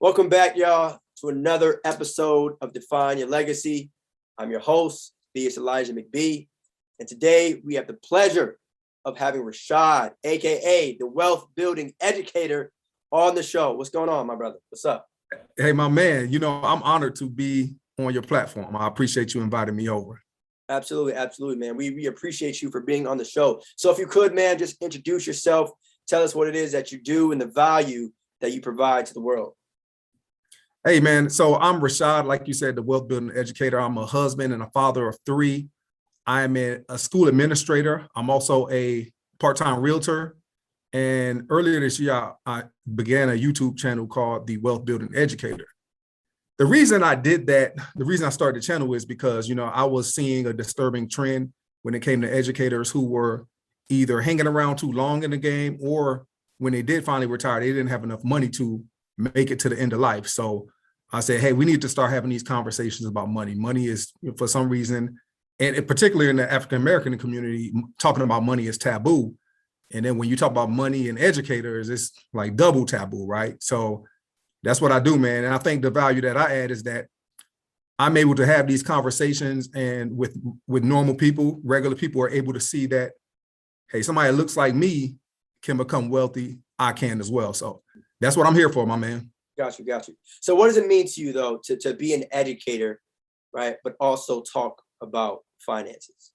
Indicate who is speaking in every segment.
Speaker 1: Welcome back, y'all, to another episode of Define Your Legacy. I'm your host, B.S. Elijah McBee, and today we have the pleasure of having Rashad, aka the Wealth Building Educator, on the show. What's going on, my brother? What's up?
Speaker 2: Hey, my man, I'm honored to be on your platform. I appreciate you inviting me over.
Speaker 1: Absolutely, man. We appreciate you for being on the show. So if you could, man, just introduce yourself, tell us what it is that you do and the value that you provide to the world.
Speaker 2: Hey, man. So I'm Rashad, like you said, the Wealth Building Educator. I'm a husband and a father of three. I'm a school administrator. I'm also a part-time realtor. And earlier this year, I began a YouTube channel called the Wealth Building Educator. The reason I did that, the reason I started the channel is because, I was seeing a disturbing trend when it came to educators who were either hanging around too long in the game, or when they did finally retire, they didn't have enough money to make it to the end of life. So I said, hey, we need to start having these conversations about money. Money is, for some reason, and particularly in the African-American community, talking about money is taboo. And then when you talk about money and educators, it's like double taboo, right? So that's what I do, man. And I think the value that I add is that I'm able to have these conversations, and with normal people, regular people are able to see that, hey, somebody that looks like me can become wealthy. I can as well. So that's what I'm here for, my man.
Speaker 1: Got you. So what does it mean to you, though, to be an educator, right, but also talk about finances?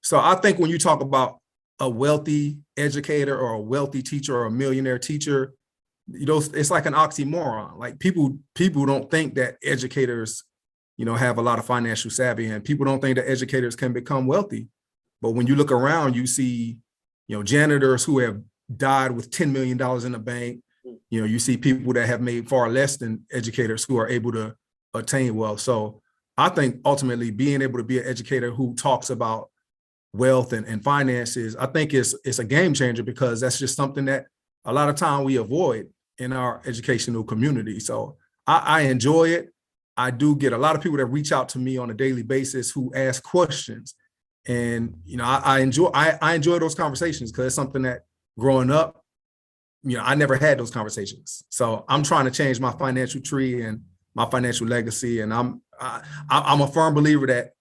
Speaker 2: So I think when you talk about a wealthy educator or a wealthy teacher or a millionaire teacher, it's like an oxymoron. Like people don't think that educators, have a lot of financial savvy, and people don't think that educators can become wealthy. But when you look around, you see, janitors who have died with $10 million in the bank. You see people that have made far less than educators who are able to attain wealth. So I think ultimately being able to be an educator who talks about wealth and finances, I think it's a game changer, because that's just something that a lot of time we avoid in our educational community. So I enjoy it. I do get a lot of people that reach out to me on a daily basis who ask questions. And, I enjoy those conversations, because it's something that growing up, I never had those conversations. So I'm trying to change my financial tree and my financial legacy. And I'm a firm believer that,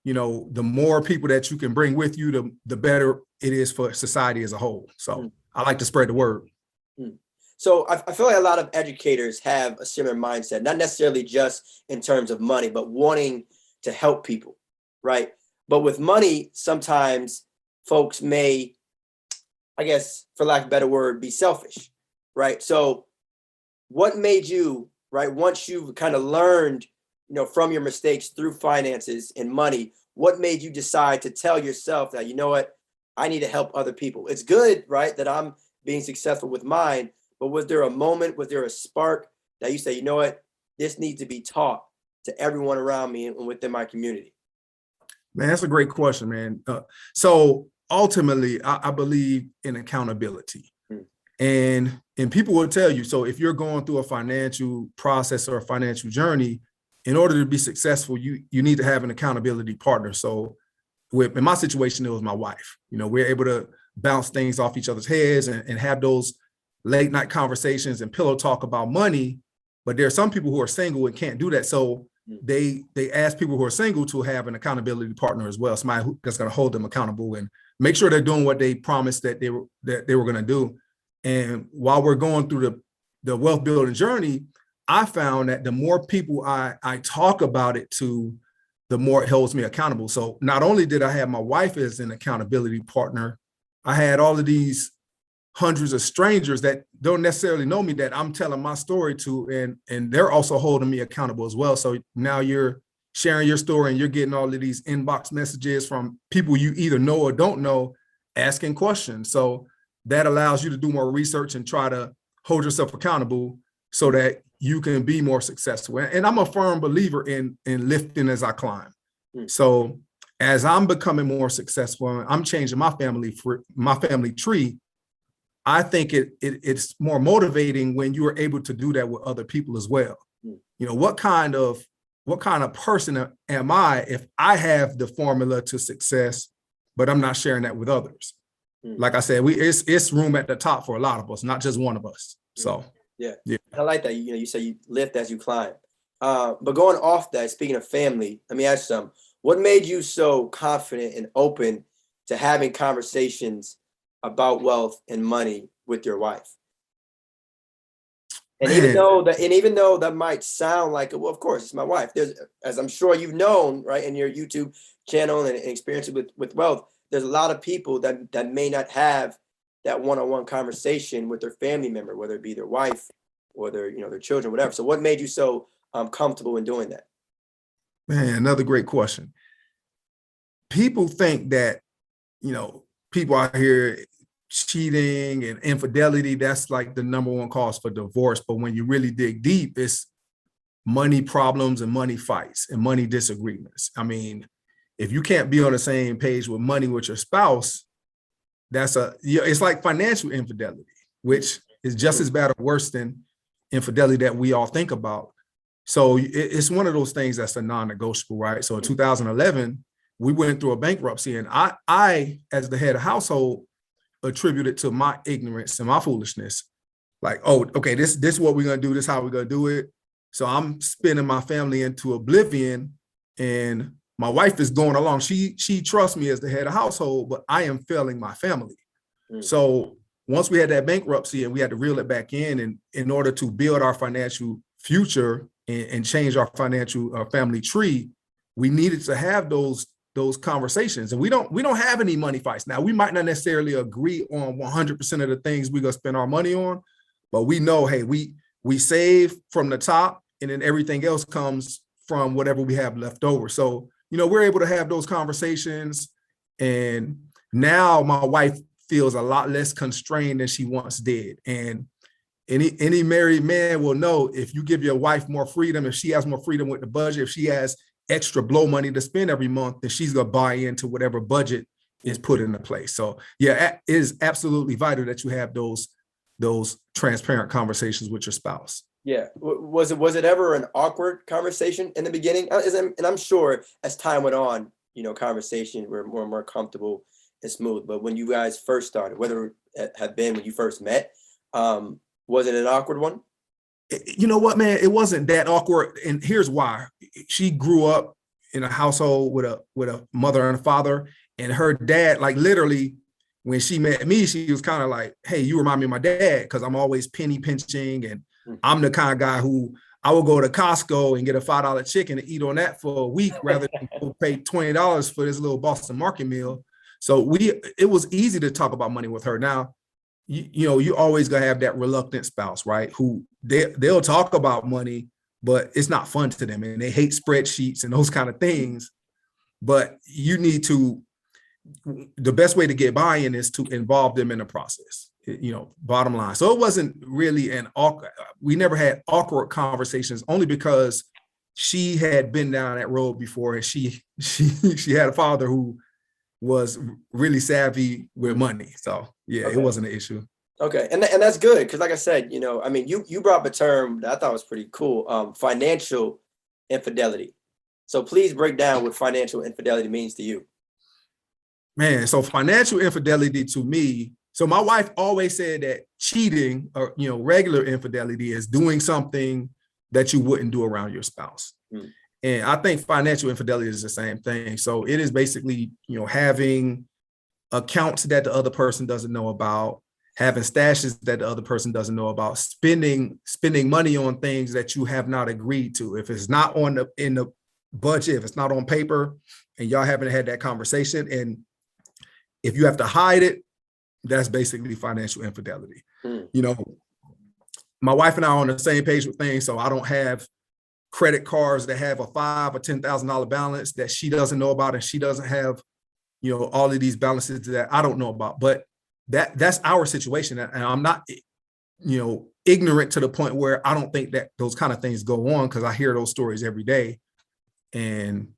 Speaker 2: the more people that you can bring with you, the better it is for society as a whole. So I like to spread the word.
Speaker 1: So I feel like a lot of educators have a similar mindset, not necessarily just in terms of money, but wanting to help people, right? But with money, sometimes folks may, I guess, for lack of a better word, be selfish, right? So what made you, right, once you've kind of learned, from your mistakes through finances and money, what made you decide to tell yourself that, I need to help other people? It's good, right, that I'm being successful with mine, but was there a moment, was there a spark that you say, this needs to be taught to everyone around me and within my community?
Speaker 2: Man, that's a great question, man. So ultimately, I believe in accountability. And people will tell you, so if you're going through a financial process or a financial journey, in order to be successful, you need to have an accountability partner. So in my situation, it was my wife. We're able to bounce things off each other's heads and have those late night conversations and pillow talk about money. But there are some people who are single and can't do that. So they ask people who are single to have an accountability partner as well, somebody that's going to hold them accountable and make sure they're doing what they promised that they were going to do. And while we're going through the wealth building journey, I found that the more people I talk about it to, the more it holds me accountable. So not only did I have my wife as an accountability partner, I had all of these hundreds of strangers that don't necessarily know me that I'm telling my story to, and they're also holding me accountable as well. So now you're sharing your story and you're getting all of these inbox messages from people you either know or don't know, asking questions. So that allows you to do more research and try to hold yourself accountable so that you can be more successful. And I'm a firm believer in lifting as I climb. So as I'm becoming more successful, I'm changing my family tree. I think it's more motivating when you are able to do that with other people as well. What kind of person am I if I have the formula to success, but I'm not sharing that with others? Like I said, it's room at the top for a lot of us, not just one of us. So
Speaker 1: Yeah.
Speaker 2: Yeah.
Speaker 1: I like that. You say you lift as you climb. But going off that, speaking of family, let me ask you something. What made you so confident and open to having conversations about wealth and money with your wife? And
Speaker 2: Man,
Speaker 1: even though that might sound like, well, of course, it's my wife. There's, as I'm sure you've known, right, in your YouTube channel and experiences with wealth, there's a lot of people that may not have that one-on-one conversation with their family member, whether it be their wife or their children, whatever. So what made you so comfortable in doing that?
Speaker 2: man, another great question. People think that, people out here cheating and infidelity, that's like the number one cause for divorce. But when you really dig deep, it's money problems and money fights and money disagreements. I mean, if you can't be on the same page with money with your spouse, it's like financial infidelity, which is just as bad or worse than infidelity that we all think about. So it's one of those things that's a non-negotiable, right? So in 2011, we went through a bankruptcy, and I, as the head of household, attributed to my ignorance and my foolishness. Like, oh, okay, this is what we're gonna do. This is how we're gonna do it. So I'm spinning my family into oblivion, and my wife is going along. She trusts me as the head of household, but I am failing my family. So once we had that bankruptcy and we had to reel it back in order to build our financial future and change our financial family tree, we needed to have those conversations. And we don't have any money fights. Now, we might not necessarily agree on 100% of the things we're gonna spend our money on, but we know, hey, we save from the top, and then everything else comes from whatever we have left over. So, we're able to have those conversations. And now my wife feels a lot less constrained than she once did. And any married man will know, if you give your wife more freedom, if she has more freedom with the budget, if she has extra blow money to spend every month, then she's going to buy into whatever budget is put into place. So yeah, it is absolutely vital that you have those transparent conversations with your spouse.
Speaker 1: Yeah. Was it ever an awkward conversation in the beginning? And I'm sure as time went on, conversations were more and more comfortable and smooth. But when you guys first started, whether it had been when you first met, was it an awkward one?
Speaker 2: You know what, man? It wasn't that awkward. And here's why. She grew up in a household with a mother and a father, and her dad, like, literally, when she met me, she was kind of like, hey, you remind me of my dad, because I'm always penny pinching, and I'm the kind of guy who I will go to Costco and get a $5 chicken and eat on that for a week rather than pay $20 for this little Boston Market meal. So it was easy to talk about money with her. Now, you always gonna have that reluctant spouse, right? Who they'll talk about money, but it's not fun to them, and they hate spreadsheets and those kind of things. But the best way to get buy-in is to involve them in the process, bottom line. So it wasn't really we never had awkward conversations, only because she had been down that road before, and she had a father who was really savvy with money. So yeah, okay. It wasn't an issue.
Speaker 1: Okay. And that's good. Because like I said, I mean, you brought up a term that I thought was pretty cool, financial infidelity. So please break down what financial infidelity means to you.
Speaker 2: Man, so financial infidelity to me, so my wife always said that cheating, or regular infidelity, is doing something that you wouldn't do around your spouse. And I think financial infidelity is the same thing. So it is basically, having accounts that the other person doesn't know about, having stashes that the other person doesn't know about, spending money on things that you have not agreed to. If it's not in the budget, if it's not on paper, and y'all haven't had that conversation, and if you have to hide it, that's basically financial infidelity. My wife and I are on the same page with things, so I don't have credit cards that have a $5,000 or $10,000 balance that she doesn't know about, and she doesn't have, all of these balances that I don't know about. But that's our situation, and I'm not, ignorant to the point where I don't think that those kind of things go on, because I hear those stories every day, and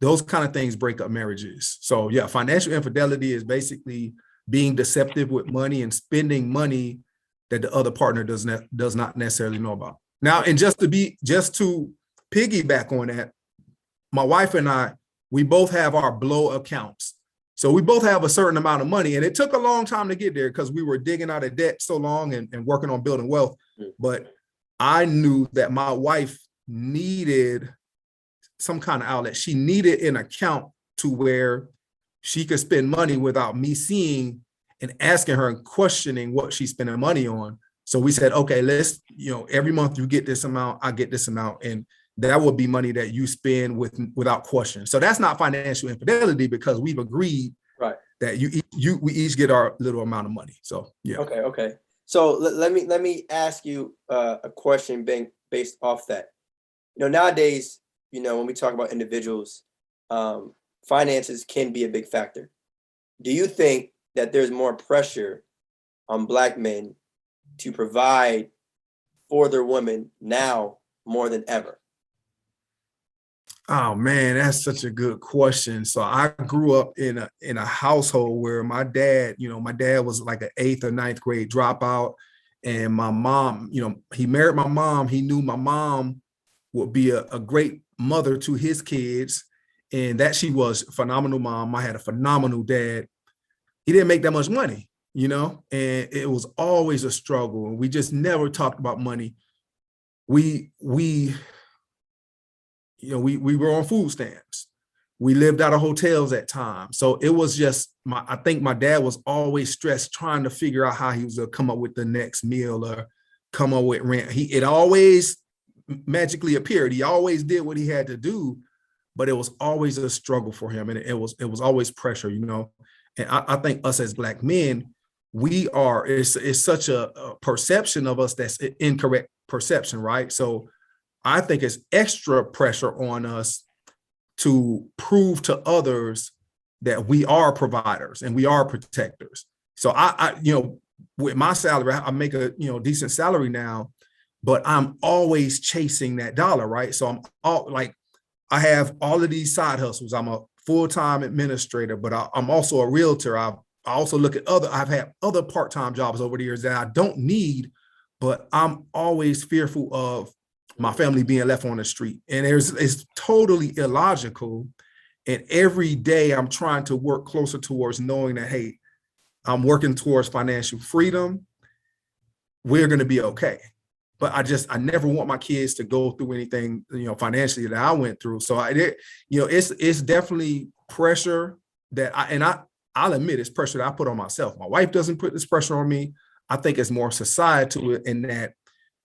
Speaker 2: those kind of things break up marriages. So yeah, financial infidelity is basically being deceptive with money and spending money that the other partner does not necessarily know about. Now, and just to piggyback on that, my wife and I, we both have our blow accounts. So we both have a certain amount of money, and it took a long time to get there because we were digging out of debt so long and working on building wealth. But I knew that my wife needed some kind of outlet. She needed an account to where she could spend money without me seeing and asking her and questioning what she's spending money on. So we said, okay, let's, every month you get this amount, I get this amount. And that would be money that you spend without question. So that's not financial infidelity because we've agreed that we each get our little amount of money. So yeah.
Speaker 1: Okay. So let me ask you a question based off that. Nowadays, when we talk about individuals, finances can be a big factor. Do you think that there's more pressure on Black men to provide for their women now more than ever?
Speaker 2: Oh man, that's such a good question. So I grew up in a household where my dad was like an 8th or 9th grade dropout. And my mom, he married my mom. He knew my mom would be a great mother to his kids, and that she was a phenomenal mom. I had a phenomenal dad. He didn't make that much money, and it was always a struggle. And we just never talked about money. We were on food stamps. We lived out of hotels at times. So it was just I think my dad was always stressed trying to figure out how he was going to come up with the next meal or come up with rent. It always magically appeared. He always did what he had to do, but it was always a struggle for him. And it was always pressure, And I think us as Black men, it's such a perception of us that's an incorrect perception, right? So I think it's extra pressure on us to prove to others that we are providers and we are protectors. So I with my salary, I make a decent salary now, but I'm always chasing that dollar, right? So I have all of these side hustles. I'm a full-time administrator, but I'm also a realtor. I also look at I've had other part-time jobs over the years that I don't need, but I'm always fearful of my family being left on the street. And it's totally illogical. And every day I'm trying to work closer towards knowing that, hey, I'm working towards financial freedom. We're going to be okay. But I never want my kids to go through anything, financially that I went through. So it's definitely pressure that I'll admit it's pressure that I put on myself. My wife doesn't put this pressure on me. I think it's more societal in that,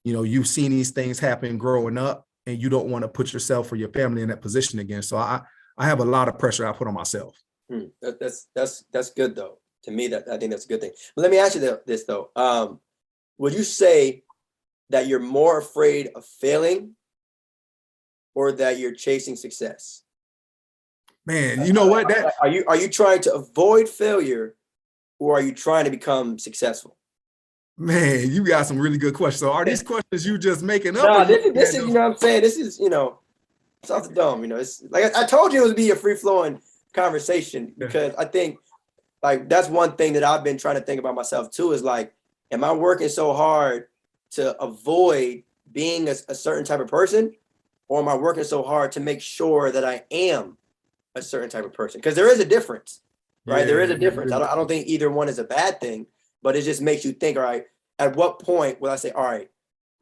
Speaker 2: you've seen these things happen growing up and you don't want to put yourself or your family in that position again. So I have a lot of pressure I put on myself.
Speaker 1: That's good though. To me, I think that's a good thing. But let me ask you this though. Would you say that you're more afraid of failing or that you're chasing success?
Speaker 2: Man, you know what?
Speaker 1: Are you trying to avoid failure or are you trying to become successful?
Speaker 2: Man, you got some really good questions. So are these questions you just making up?
Speaker 1: No, this is what I'm saying. This is, it's off the dome, it's like I told you it would be a free-flowing conversation because I think like that's one thing that I've been trying to think about myself too is like, am I working so hard to avoid being a certain type of person, or am I working so hard to make sure that I am a certain type of person? Because there is a difference, right? Yeah, there is a difference. I don't think either one is a bad thing, but it just makes you think, all right, at what point will I say, all right,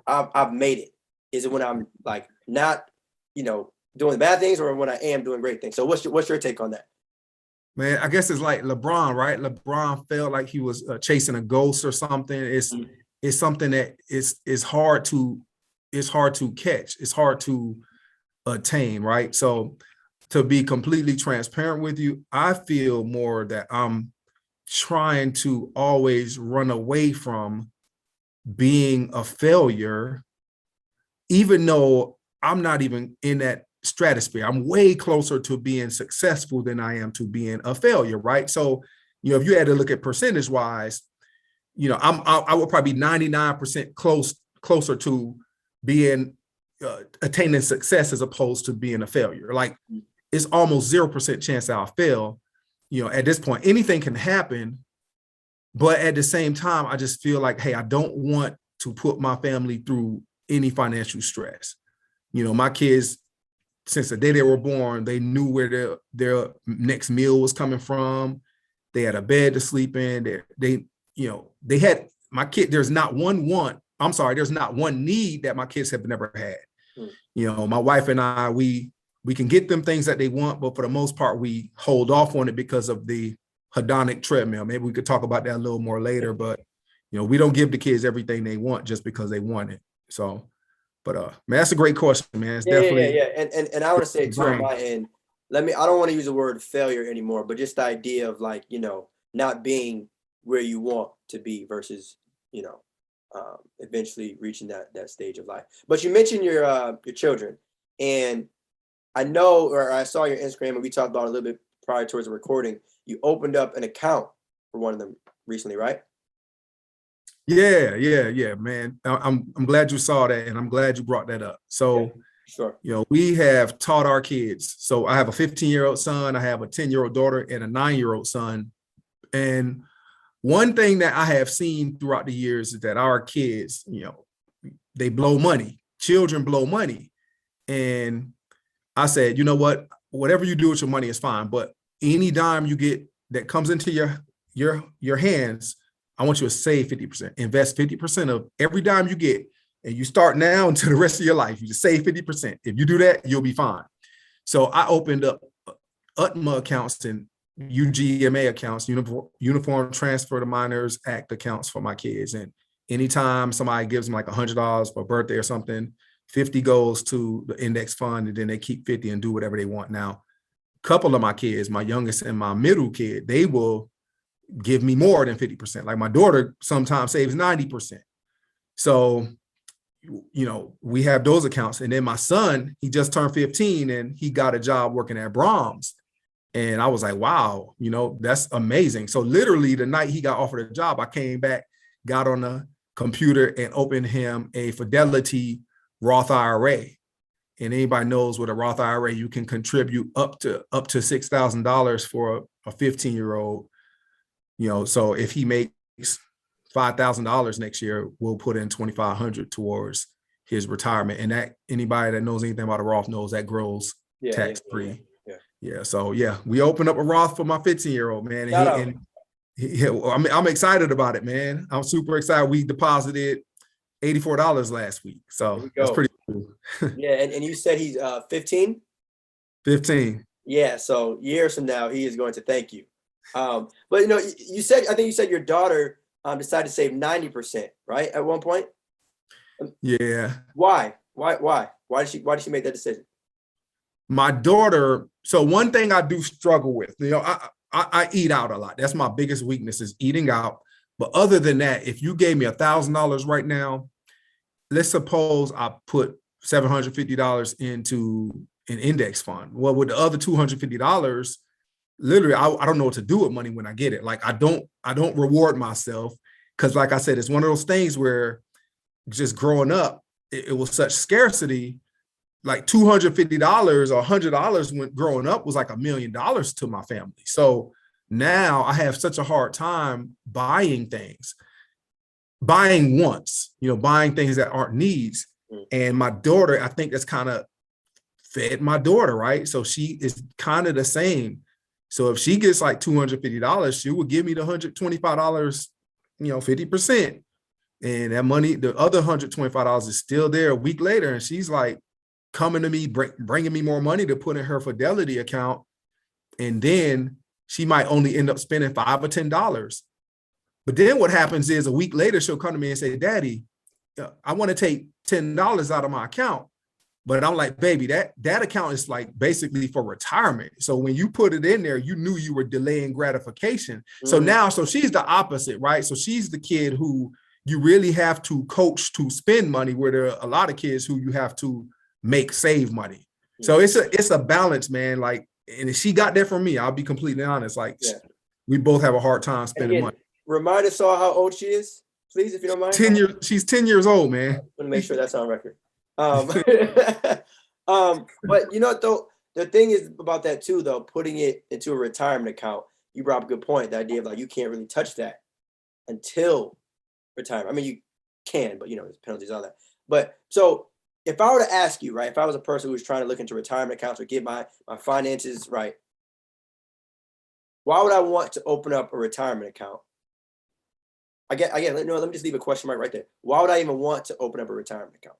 Speaker 1: I've made it? Is it when I'm like not, doing bad things, or when I am doing great things? So what's your take on that?
Speaker 2: Man, I guess it's like LeBron, right? LeBron felt like he was chasing a ghost or something. It's something that is hard to catch. It's hard to attain, right? So to be completely transparent with you, I feel more that I'm trying to always run away from being a failure, even though I'm not even in that stratosphere. I'm way closer to being successful than I am to being a failure, right? So, if you had to look at percentage wise, I would probably be 99% closer to being attaining success as opposed to being a failure. Like it's almost 0% chance that I'll fail. At this point, anything can happen, but at the same time, I just feel like, hey, I don't want to put my family through any financial stress. My kids, since the day they were born, they knew where their next meal was coming from. They had a bed to sleep in. They had my kid. There's not one want. I'm sorry. There's not one need that my kids have never had. My wife and I, we can get them things that they want, but for the most part, we hold off on it because of the hedonic treadmill. Maybe we could talk about that a little more later, but we don't give the kids everything they want just because they want it. So, but man, that's a great question, man. It's definitely
Speaker 1: yeah. And I want to say too on my end, I don't want to use the word failure anymore, but just the idea of like, not being where you want to be versus, eventually reaching that stage of life. But you mentioned your children, and I know, or I saw your Instagram, and we talked about it a little bit prior towards the recording. You opened up an account for one of them recently, right?
Speaker 2: Yeah, man. I'm glad you saw that, and I'm glad you brought that up. So,
Speaker 1: sure.
Speaker 2: We have taught our kids. So I have a 15-year-old son, I have a 10-year-old daughter, and a 9-year-old son. And one thing that I have seen throughout the years is that our kids, they blow money. Children blow money. And I said, you know what? Whatever you do with your money is fine, but any dime you get that comes into your hands, I want you to save 50%, invest 50% of every dime you get. And you start now until the rest of your life, you just save 50%. If you do that, you'll be fine. So I opened up UTMA accounts and UGMA accounts, Uniform Transfer to Minors Act accounts for my kids. And anytime somebody gives them like $100 for a birthday or something, 50 goes to the index fund, and then they keep 50 and do whatever they want. Now, a couple of my kids, my youngest and my middle kid, they will give me more than 50%. Like my daughter sometimes saves 90%. So, we have those accounts. And then my son, he just turned 15 and he got a job working at Brahms. And I was like, wow, that's amazing. So literally the night he got offered a job, I came back, got on the computer and opened him a Fidelity Roth IRA. And anybody knows with a Roth IRA, you can contribute up to $6,000 for a 15-year-old. So if he makes $5,000 next year, we'll put in $2,500 towards his retirement. And that anybody that knows anything about a Roth knows that grows tax-free. Yeah. So we opened up a Roth for my 15-year-old, man. And I'm excited about it, man. I'm super excited. We deposited $84 last week. So that's pretty cool.
Speaker 1: Yeah. And you said he's 15?
Speaker 2: 15.
Speaker 1: Yeah. So years from now, he is going to thank you. But I think you said your daughter decided to save 90%, right? At one point.
Speaker 2: Yeah.
Speaker 1: Why did she make that decision?
Speaker 2: My daughter. So one thing I do struggle with, I eat out a lot. That's my biggest weakness is eating out. But other than that, if you gave me $1,000 right now, let's suppose I put $750 into an index fund. Well, with the other $250, literally, I don't know what to do with money when I get it. Like I don't reward myself because, like I said, it's one of those things where just growing up, it was such scarcity. Like $250 or $100 when growing up was like $1 million to my family. So now I have such a hard time buying things, buying wants, buying things that aren't needs. And my daughter, I think that's kind of fed my daughter, right? So she is kind of the same. So if she gets like $250, she would give me the $125, 50%. And that money, the other $125 is still there a week later. And she's like, coming to me, bringing me more money to put in her Fidelity account. And then she might only end up spending $5 or $10. But then what happens is a week later, she'll come to me and say, Daddy, I want to take $10 out of my account. But I'm like, baby, that account is like basically for retirement. So when you put it in there, you knew you were delaying gratification. Mm-hmm. So she's the opposite, right? So she's the kid who you really have to coach to spend money, where there are a lot of kids who you have to save money. So it's a balance, man. Like, and if she got that from me, I'll be completely honest. Like we both have a hard time spending money.
Speaker 1: Remind us all how old she is, please, if you don't mind.
Speaker 2: 10 years. She's 10 years old, man.
Speaker 1: I want to make sure that's on record. But though, the thing is about that too, though, putting it into a retirement account, you brought up a good point. The idea of like, you can't really touch that until retirement. I mean, you can, but there's penalties on that. But so, if I were to ask you, right, if I was a person who was trying to look into retirement accounts or get my finances right, Why would I want to open up a retirement account? Again, no, let me just leave a question mark right there. Why would I even want to open up a retirement account?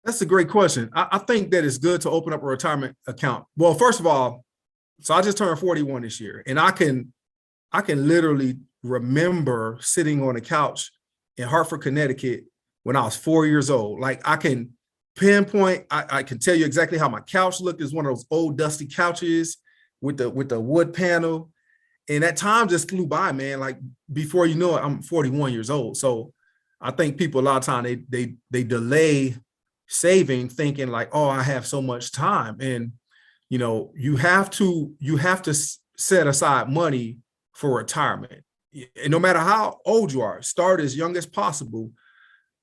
Speaker 2: That's a great question. I think that it's good to open up a retirement account. Well, first of all, so I just turned 41 this year, and I can literally remember sitting on a couch in Hartford, Connecticut when I was 4 years old. Like I can pinpoint, I can tell you exactly how my couch looked. It's one of those old dusty couches with the wood panel. And that time just flew by, man. Like before you know it, I'm 41 years old. So I think people a lot of time they delay saving, thinking like, oh, I have so much time. And you have to set aside money for retirement. And no matter how old you are, start as young as possible,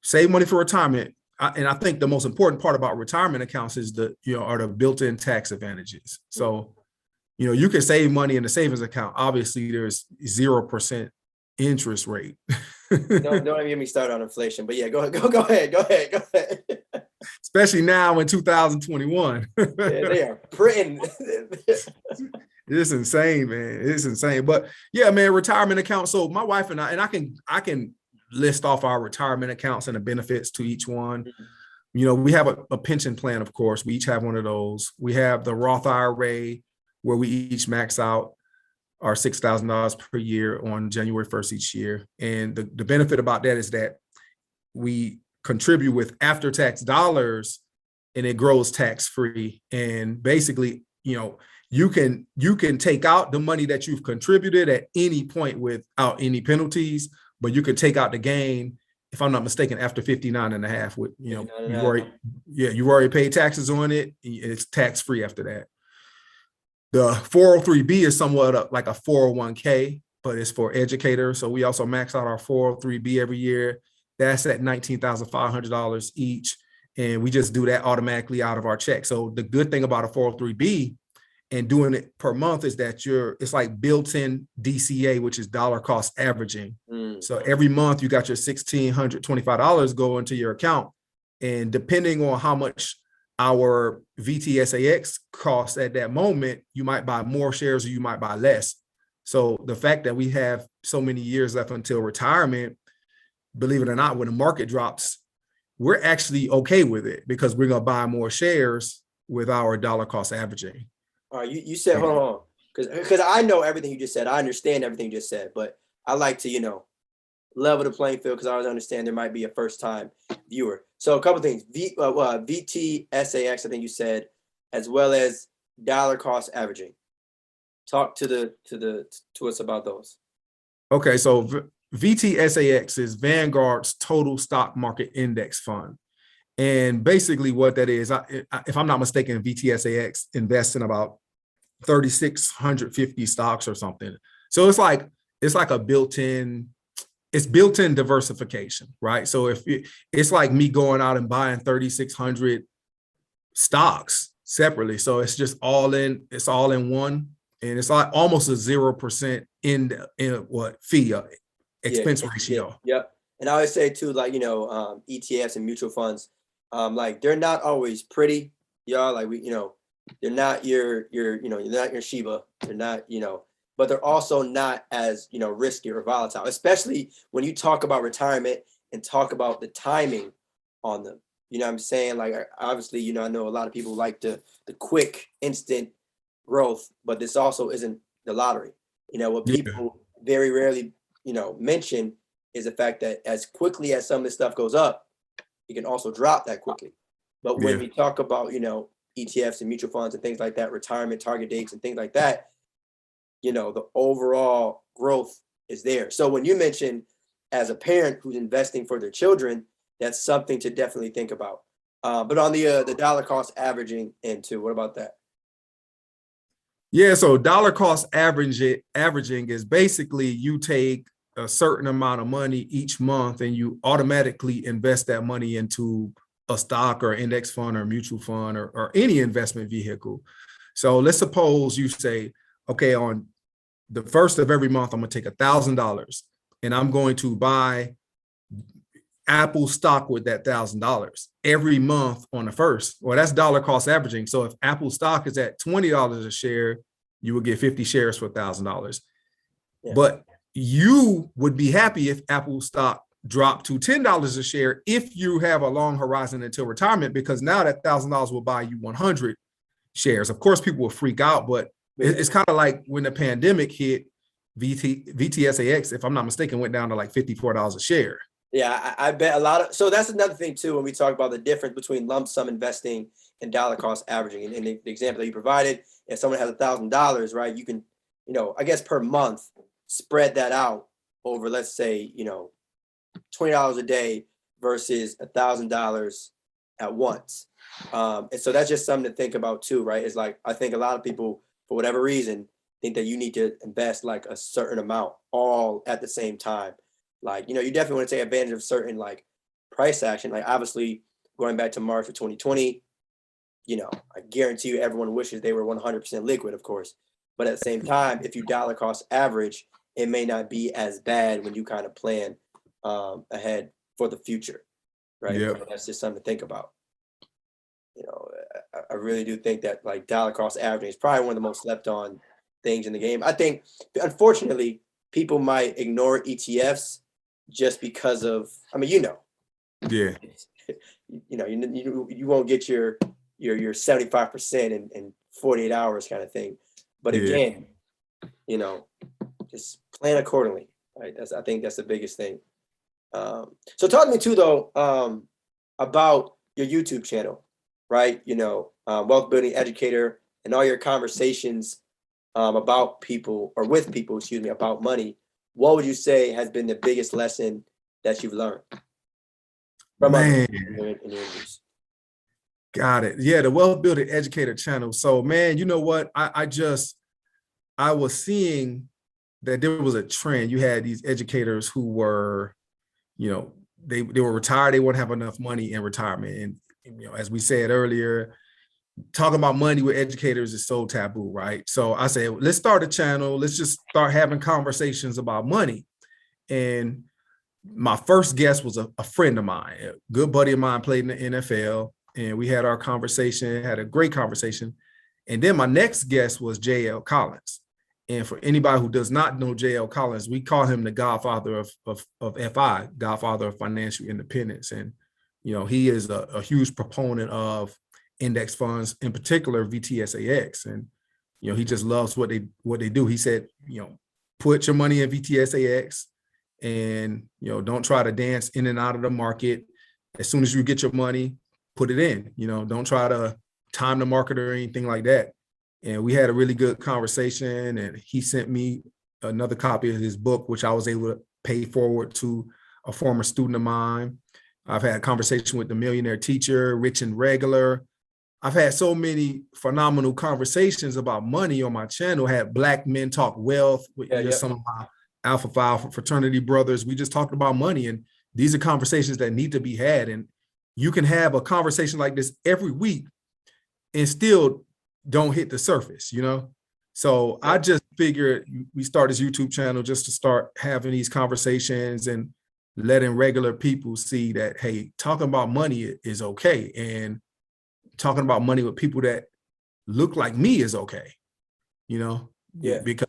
Speaker 2: save money for retirement. And I think the most important part about retirement accounts is are the built-in tax advantages. So you can save money in the savings account. Obviously, there's 0% interest rate.
Speaker 1: Don't even get me started on inflation. But yeah, go ahead.
Speaker 2: Especially now in 2021.
Speaker 1: Yeah, they are printing.
Speaker 2: It's insane, man. It's insane. But yeah, man, retirement account. So my wife and I can list off our retirement accounts and the benefits to each one. We have a pension plan, of course. We each have one of those. We have the Roth IRA, where we each max out our $6,000 per year on January 1st each year. And the benefit about that is that we contribute with after-tax dollars and it grows tax-free. And basically, you can take out the money that you've contributed at any point without any penalties, but you could take out the gain, if I'm not mistaken, after 59 and a half with, you've already paid taxes on it. It's tax-free after that. The 403B is somewhat like a 401k, but it's for educators. So we also max out our 403B every year. That's at $19,500 each. And we just do that automatically out of our check. So the good thing about a 403B and doing it per month is that it's like built-in DCA, which is dollar cost averaging. So every month you got your $1,625 go into your account. And depending on how much our VTSAX costs at that moment, you might buy more shares or you might buy less. So the fact that we have so many years left until retirement, believe it or not, when the market drops, we're actually okay with it because we're going to buy more shares with our dollar cost averaging.
Speaker 1: All right, you said, hold on, because I know everything you just said. I understand everything you just said, but I like to, level the playing field because I always understand there might be a first-time viewer. So a couple of things, VTSAX, I think you said, as well as dollar cost averaging. Talk to us about those.
Speaker 2: Okay, so VTSAX is Vanguard's total stock market index fund. And basically what that is, if I'm not mistaken, VTSAX invests in about 3,650 stocks or something. So it's like a built-in diversification, right? So it's like me going out and buying 3,600 stocks separately. So it's just all in one. And it's like almost a 0% fee expense ratio.
Speaker 1: Yep. And I always say too, like, ETFs and mutual funds, like they're not always pretty, y'all. Like they're not you're not your Shiba. They're not, but they're also not as, risky or volatile, especially when you talk about retirement and talk about the timing on them. You know what I'm saying? Like, obviously, I know a lot of people like the quick, instant growth, but this also isn't the lottery. What people very rarely, mention is the fact that as quickly as some of this stuff goes up, it can also drop that quickly. But when we talk about, ETFs and mutual funds and things like that, retirement target dates and things like that, the overall growth is there. So when you mention as a parent who's investing for their children, that's something to definitely think about. But on the dollar cost averaging into, what about that?
Speaker 2: Yeah, so dollar cost averaging is basically you take a certain amount of money each month and you automatically invest that money into a stock or index fund or mutual fund or any investment vehicle. So let's suppose you say, okay, on the first of every month, I'm going to take $1,000 and I'm going to buy Apple stock with that $1,000 every month on the first. Well, that's dollar cost averaging. So if Apple stock is at $20 a share, you would get 50 shares for $1,000.
Speaker 1: Yeah.
Speaker 2: But you would be happy if Apple stock dropped to $10 a share if you have a long horizon until retirement, because now that $1,000 will buy you 100 shares. Of course, people will freak out, but it's kind of like when the pandemic hit, VTSAX, if I'm not mistaken, went down to like $54 a share.
Speaker 1: Yeah, I bet a lot of, so that's another thing too, when we talk about the difference between lump sum investing and dollar cost averaging. And the example that you provided, if someone has $1,000, right, you can, I guess per month, spread that out over, let's say, $20 a day versus $1,000 at once. And so that's just something to think about too, right? It's like, I think a lot of people, for whatever reason, think that you need to invest like a certain amount all at the same time. Like, you definitely want to take advantage of certain like price action. Like obviously going back to March of 2020, I guarantee you everyone wishes they were 100% liquid, of course. But at the same time, if you dollar cost average, it may not be as bad when you kind of plan ahead for the future, right?
Speaker 2: Yep.
Speaker 1: That's just something to think about. I really do think that like dollar cost averaging is probably one of the most slept on things in the game. I think, unfortunately, people might ignore ETFs just because of,
Speaker 2: Yeah.
Speaker 1: you won't get your 75% in 48 hours kind of thing. But again, just plan accordingly, right? I think that's the biggest thing. So talk to me too, though, about your YouTube channel, right? Wealth building educator, and all your conversations about people, or with people, excuse me, about money. What would you say has been the biggest lesson that you've learned from
Speaker 2: Man.
Speaker 1: others?
Speaker 2: Got it. Yeah, the Wealth Building Educator channel. So, man, you know what? I was seeing that there was a trend. You had these educators who were, they were retired. They wouldn't have enough money in retirement. And, as we said earlier, talking about money with educators is so taboo, right? So I said, let's start a channel. Let's just start having conversations about money. And my first guest was a friend of mine, a good buddy of mine, played in the NFL. And we had our conversation, had a great conversation. And then my next guest was J.L. Collins. And for anybody who does not know J.L. Collins, we call him the godfather of FI, godfather of financial independence. And, he is a huge proponent of index funds, in particular VTSAX. And, he just loves what they do. He said, put your money in VTSAX and, don't try to dance in and out of the market. As soon as you get your money, put it in, don't try to time the market or anything like that. And we had a really good conversation, and he sent me another copy of his book, which I was able to pay forward to a former student of mine. I've had a conversation with the Millionaire Teacher, Rich and Regular. I've had so many phenomenal conversations about money on my channel. I had Black Men Talk Wealth with some of my Alpha Phi fraternity brothers. We just talked about money, and these are conversations that need to be had. And you can have a conversation like this every week and still don't hit the surface, So I just figured we start this YouTube channel just to start having these conversations and letting regular people see that, hey, talking about money is okay. And talking about money with people that look like me is okay, because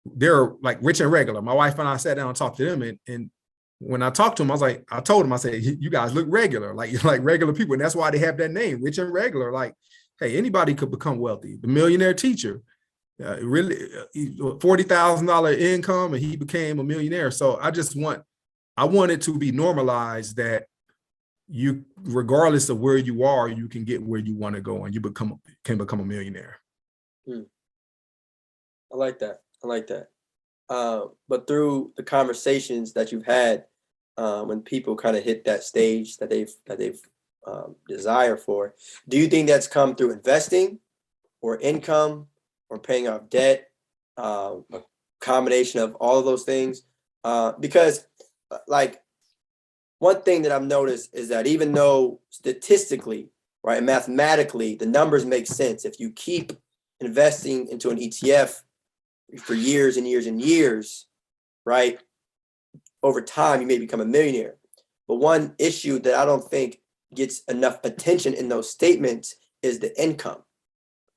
Speaker 2: they're like Rich and Regular. My wife and I sat down and talked to them, and when I talked to them, I told them, I said, you guys look regular, like regular people. And that's why they have that name, Rich and Regular. Like, hey, anybody could become wealthy. The Millionaire Teacher, really $40,000 income, and he became a millionaire. So I want it to be normalized that you, regardless of where you are, you can get where you want to go, and you can become a millionaire.
Speaker 1: I like that. But through the conversations that you've had, when people kind of hit that stage that they've desire for, do you think that's come through investing, or income, or paying off debt, a combination of all of those things? Because like, one thing that I've noticed is that even though statistically, right, and mathematically, the numbers make sense, if you keep investing into an ETF for years and years and years, right, over time, you may become a millionaire. But one issue that I don't think gets enough attention in those statements is the income,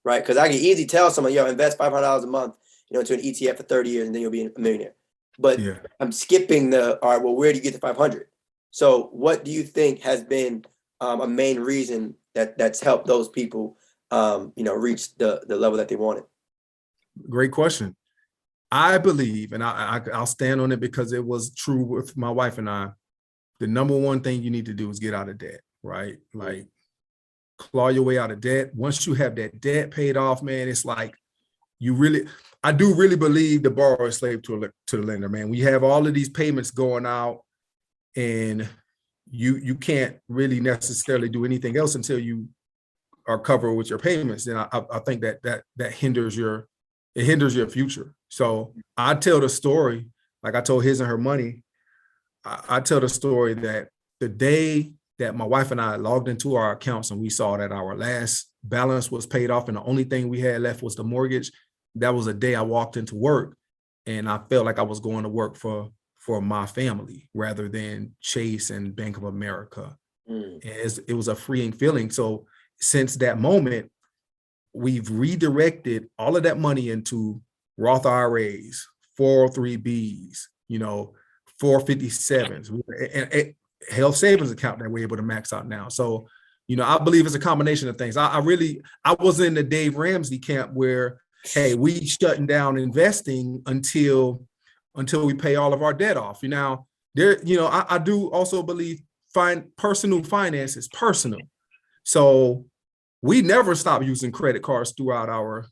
Speaker 1: right? Because I can easily tell someone, yo, invest $500 a month, into an ETF for 30 years, and then you'll be a millionaire. But
Speaker 2: Yeah.
Speaker 1: I'm skipping all right, well, where do you get the 500? So what do you think has been a main reason that's helped those people, reach the level that they wanted?
Speaker 2: Great question. I believe, and I'll stand on it because it was true with my wife and I, the number one thing you need to do is get out of debt, right? Like, claw your way out of debt. Once you have that debt paid off, man, it's like I do really believe the borrower is slave to the lender, man. We have all of these payments going out, and you can't really necessarily do anything else until you are covered with your payments. Then I think that hinders your future. So I tell the story, like I told His and Her Money. I tell the story that the day that my wife and I logged into our accounts and we saw that our last balance was paid off and the only thing we had left was the mortgage, that was a day I walked into work and I felt like I was going to work for my family rather than Chase and Bank of America. And it was a freeing feeling. So since that moment, we've redirected all of that money into Roth IRAs, 403Bs, 457s, and health savings account that we're able to max out now. So, I believe it's a combination of things. I was in the Dave Ramsey camp where, hey, we shutting down investing until we pay all of our debt off. Now, I do also believe personal finance is personal. So we never stopped using credit cards throughout our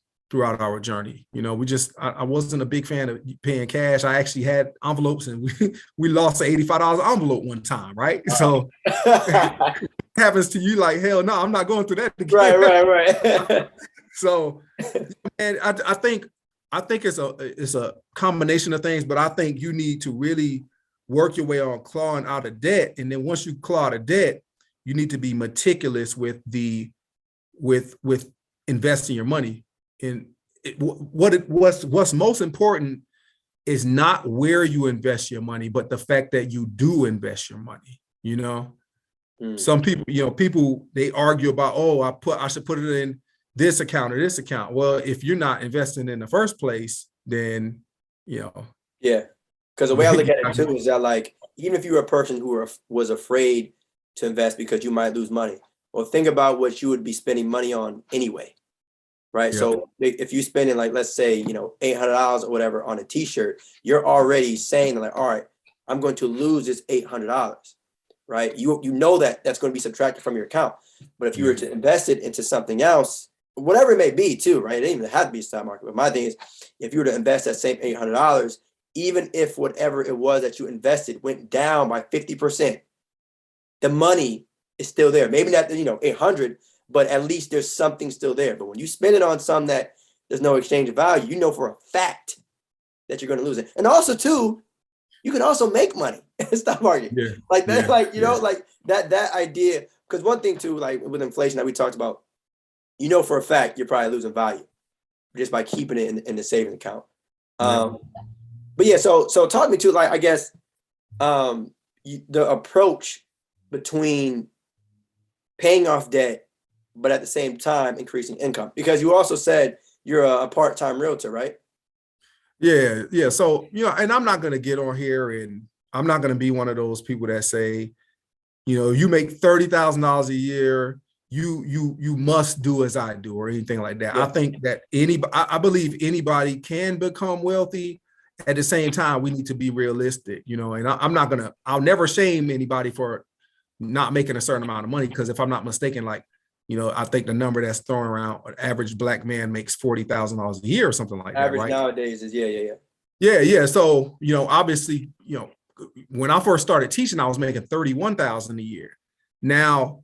Speaker 2: journey. I wasn't a big fan of paying cash. I actually had envelopes and we lost an $85 envelope one time, right? So happens to you, like, hell no, I'm not going through that again.
Speaker 1: Right.
Speaker 2: So, and I think it's a combination of things, but I think you need to really work your way on clawing out of debt. And then once you claw out of debt, you need to be meticulous with investing your money. And what's most important is not where you invest your money, but the fact that you do invest your money. Some people, they argue about, I should put it in this account or this account. Well, if you're not investing in the first place, then
Speaker 1: yeah. Because the way I look at it too is that, like, even if you were a person who was afraid to invest because you might lose money, well, think about what you would be spending money on anyway. Right. Yeah. So if you're spending, like, let's say, $800 or whatever on a t-shirt, you're already saying, like, all right, I'm going to lose this $800. Right. You know that's going to be subtracted from your account. But if you were to invest it into something else, whatever it may be too, right? It didn't even have to be stock market. But my thing is, if you were to invest that same $800, even if whatever it was that you invested went down by 50%, the money is still there. Maybe not, 800, but at least there's something still there. But when you spend it on some that there's no exchange of value, you know for a fact that you're going to lose it. And also too, you can also make money in stock market. Yeah. Like that, like that idea. Because one thing too, like with inflation that we talked about, for a fact you're probably losing value just by keeping it in the savings account. But yeah, so talk me to, like, I guess the approach between paying off debt, but at the same time increasing income, because you also said you're a part-time realtor, right?
Speaker 2: Yeah. So, and I'm not going to get on here and I'm not going to be one of those people that say, you make $30,000 a year, you must do as I do or anything like that. Yeah. I think that I believe anybody can become wealthy. At the same time, we need to be realistic, and I'll never shame anybody for not making a certain amount of money. Because if I'm not mistaken, like, I think the number that's thrown around, an average Black man makes $40,000 a year or something like that, right?
Speaker 1: Average nowadays is, yeah.
Speaker 2: Yeah. So, obviously, when I first started teaching, I was making $31,000 a year. Now,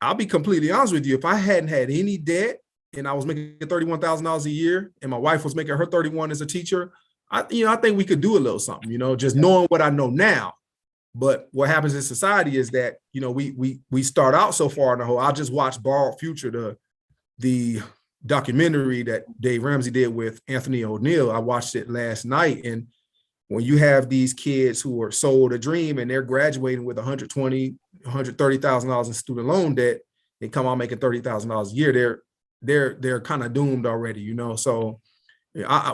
Speaker 2: I'll be completely honest with you. If I hadn't had any debt and I was making $31,000 a year and my wife was making her 31 as a teacher, I think we could do a little something, just knowing what I know now. But what happens in society is that, we start out so far in the hole. I just watched Borrowed Future, the documentary that Dave Ramsey did with Anthony O'Neill. I watched it last night. And when you have these kids who are sold a dream and they're graduating with $120,000, $130,000 in student loan debt, they come out making $30,000 a year, they're kind of doomed already, you know. So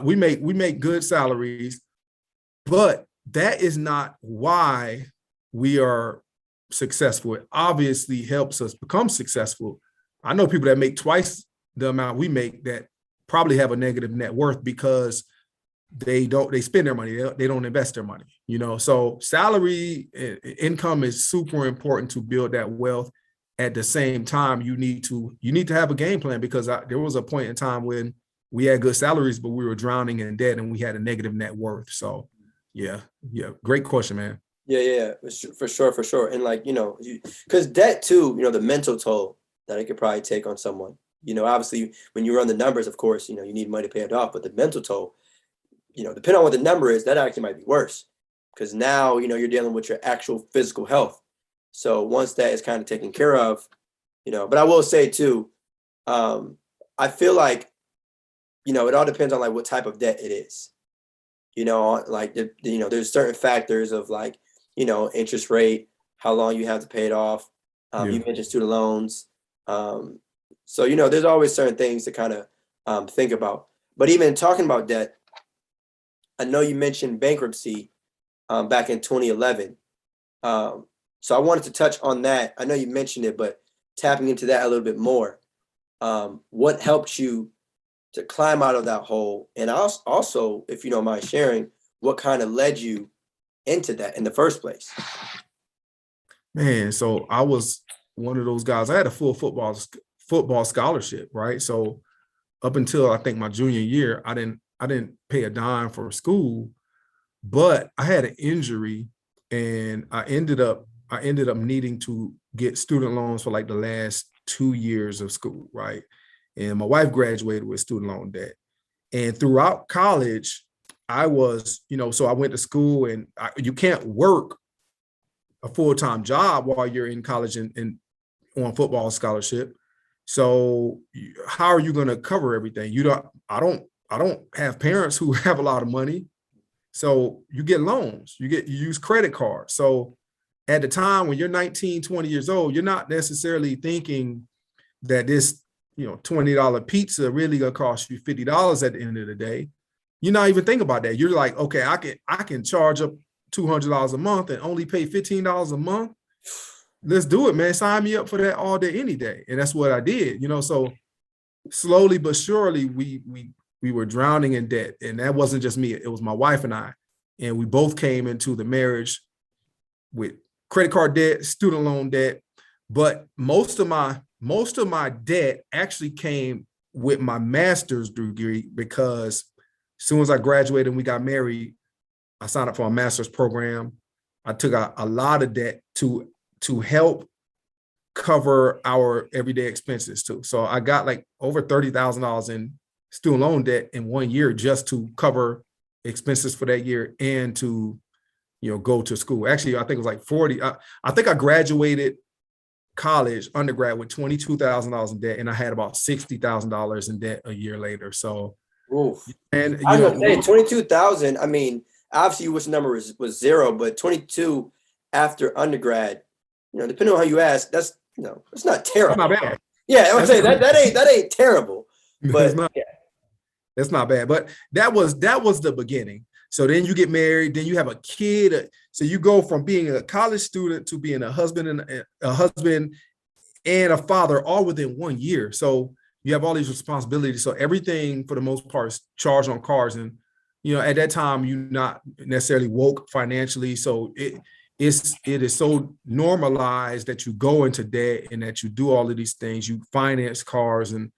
Speaker 2: we make good salaries, but that is not why we are successful. It obviously helps us become successful. I know people that make twice the amount we make that probably have a negative net worth because they spend their money. They don't invest their money, you know. So salary income is super important to build that wealth. At the same time, you need to have a game plan, because there was a point in time when we had good salaries, but we were drowning in debt and we had a negative net worth. So yeah. Great question, man.
Speaker 1: Yeah. For sure. And like, you know, because debt too, you know, the mental toll that it could probably take on someone, you know, obviously when you run the numbers, of course, you know, you need money to pay it off, but the mental toll, you know, depending on what the number is, that actually might be worse, because now, you know, you're dealing with your actual physical health. So once that is kind of taken care of, you know, but I will say too, I feel like, you know, it all depends on like what type of debt it is. You know, like, you know, there's certain factors of like, you know, interest rate, how long you have to pay it off. You mentioned student loans. So, you know, there's always certain things to kind of think about. But even talking about debt, I know you mentioned bankruptcy back in 2011. So I wanted to touch on that. I know you mentioned it, but tapping into that a little bit more. What helped you to climb out of that hole? And also, if you don't mind sharing, what kind of led you into that in the first place?
Speaker 2: Man, so I was one of those guys. I had a full football scholarship, right? So up until I think my junior year, I didn't pay a dime for school, but I had an injury and I ended up needing to get student loans for like the last 2 years of school, right? And my wife graduated with student loan debt. And throughout college, I was, you know, so I went to school, and you can't work a full-time job while you're in college and on football scholarship. So how are you going to cover everything? I don't have parents who have a lot of money. So you get loans, you use credit cards. So at the time when you're 19, 20 years old, you're not necessarily thinking that this, you know, $20 pizza really gonna cost you $50 at the end of the day. You're not even thinking about that. You're like, okay, I can charge up $200 a month and only pay $15 a month. Let's do it, man. Sign me up for that all day, any day. And that's what I did, you know. So slowly but surely we were drowning in debt. And that wasn't just me, it was my wife and I. And we both came into the marriage with credit card debt, student loan debt. But most of my debt actually came with my master's degree, because as soon as I graduated and we got married, I signed up for a master's program. I took a lot of debt to help cover our everyday expenses too. So I got like over $30,000 in student loan debt in 1 year just to cover expenses for that year and to, you know, go to school. Actually, I think it was like 40. I think I graduated college, undergrad, with $22,000 in debt, and I had about $60,000 in debt a year later. So,
Speaker 1: Oof.
Speaker 2: and
Speaker 1: I was gonna say 22,000. I mean, obviously, you wish the number was zero, but 22 after undergrad, you know, depending on how you ask, that's, you know, it's not terrible.
Speaker 2: That's not bad.
Speaker 1: Yeah, I would say that ain't terrible. But yeah.
Speaker 2: That's not bad. But that was the beginning. So then you get married, then you have a kid. So you go from being a college student to being a husband and a father all within 1 year. So you have all these responsibilities. So everything for the most part is charged on cards. And, you know, at that time, you're not necessarily woke financially. So it is so normalized that you go into debt and that you do all of these things. You finance cars and